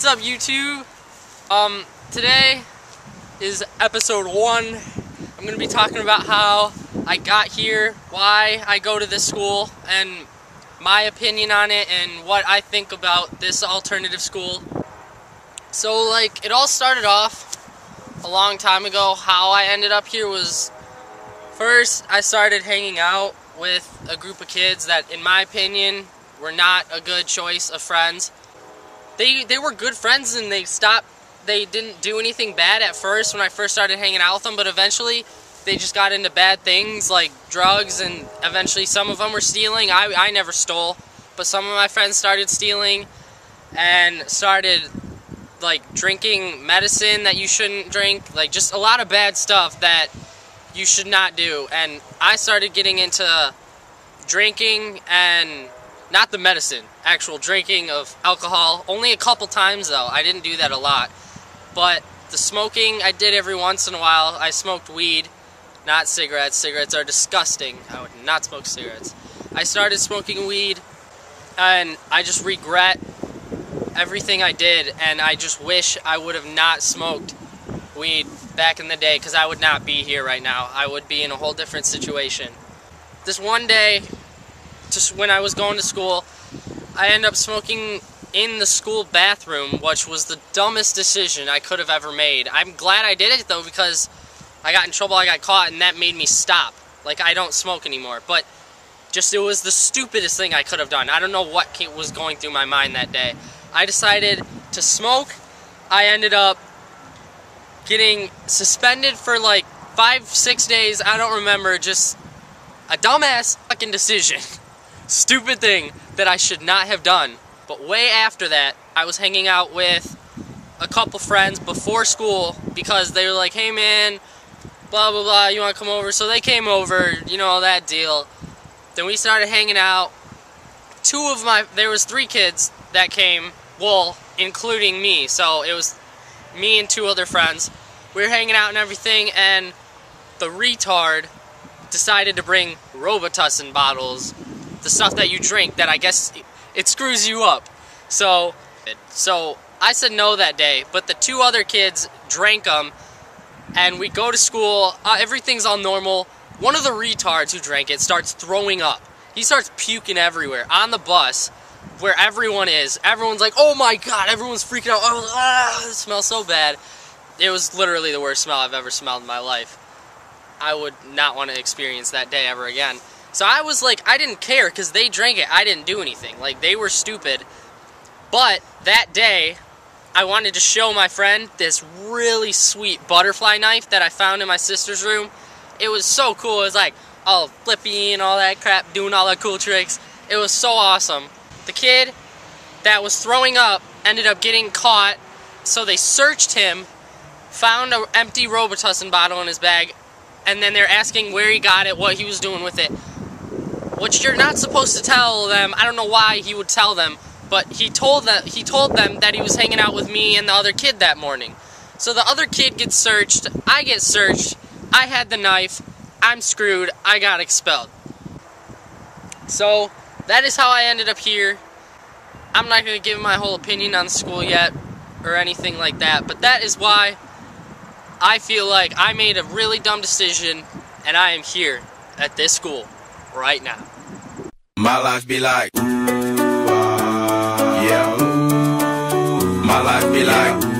What's up, YouTube? Today is episode 1. I'm going to be talking about how I got here, why I go to this school, and my opinion on it, and what I think about this alternative school. So, it all started off a long time ago. How I ended up here was, first, I started hanging out with a group of kids that, in my opinion, were not a good choice of friends. They were good friends, and they didn't do anything bad at first when I first started hanging out with them, but eventually they just got into bad things like drugs, and eventually some of them were stealing. I never stole, but some of my friends started stealing and started drinking medicine that you shouldn't drink, just a lot of bad stuff that you should not do. And I started getting into drinking, and not the medicine, actual drinking of alcohol. Only a couple times though. I didn't do that a lot. But the smoking I did every once in a while. I smoked weed, not cigarettes. Cigarettes are disgusting. I would not smoke cigarettes. I started smoking weed, and I just regret everything I did, and I just wish I would have not smoked weed back in the day, because I would not be here right now. I would be in a whole different situation. This one day, just when I was going to school, I ended up smoking in the school bathroom, which was the dumbest decision I could have ever made. I'm glad I did it though, because I got in trouble, I got caught, and that made me stop. I don't smoke anymore, but it was the stupidest thing I could have done. I don't know what was going through my mind that day. I decided to smoke. I ended up getting suspended for 5-6 days. I don't remember, just a dumbass fucking decision. Stupid thing that I should not have done. But way after that, I was hanging out with a couple friends before school, because they were like, hey man, blah blah blah, you want to come over? So they came over, that deal. Then we started hanging out. There was 3 kids that came, well, including me, so it was me and 2 other friends. We were hanging out and everything, and the retard decided to bring Robitussin bottles, the stuff that you drink that I guess it screws you up. So I said no that day, but the 2 other kids drank them, and we go to school, everything's all normal. One of the retards who drank it starts throwing up. He starts puking everywhere on the bus where everyone is. Everyone's like, oh my god, everyone's freaking out. It smells so bad. It was literally the worst smell I've ever smelled in my life. I would not want to experience that day ever again. So I was I didn't care, because they drank it. I didn't do anything. They were stupid. But that day, I wanted to show my friend this really sweet butterfly knife that I found in my sister's room. It was so cool. It was all flippy and all that crap, doing all that cool tricks. It was so awesome. The kid that was throwing up ended up getting caught, so they searched him, found an empty Robitussin bottle in his bag, and then they're asking where he got it, what he was doing with it. Which you're not supposed to tell them. I don't know why he would tell them, but he told them that he was hanging out with me and the other kid that morning. So the other kid gets searched, I get searched, I had the knife, I'm screwed, I got expelled. So that is how I ended up here. I'm not going to give my whole opinion on the school yet, or anything like that, but that is why I feel like I made a really dumb decision, and I am here at this school right now. My life be like, yeah. My life be like.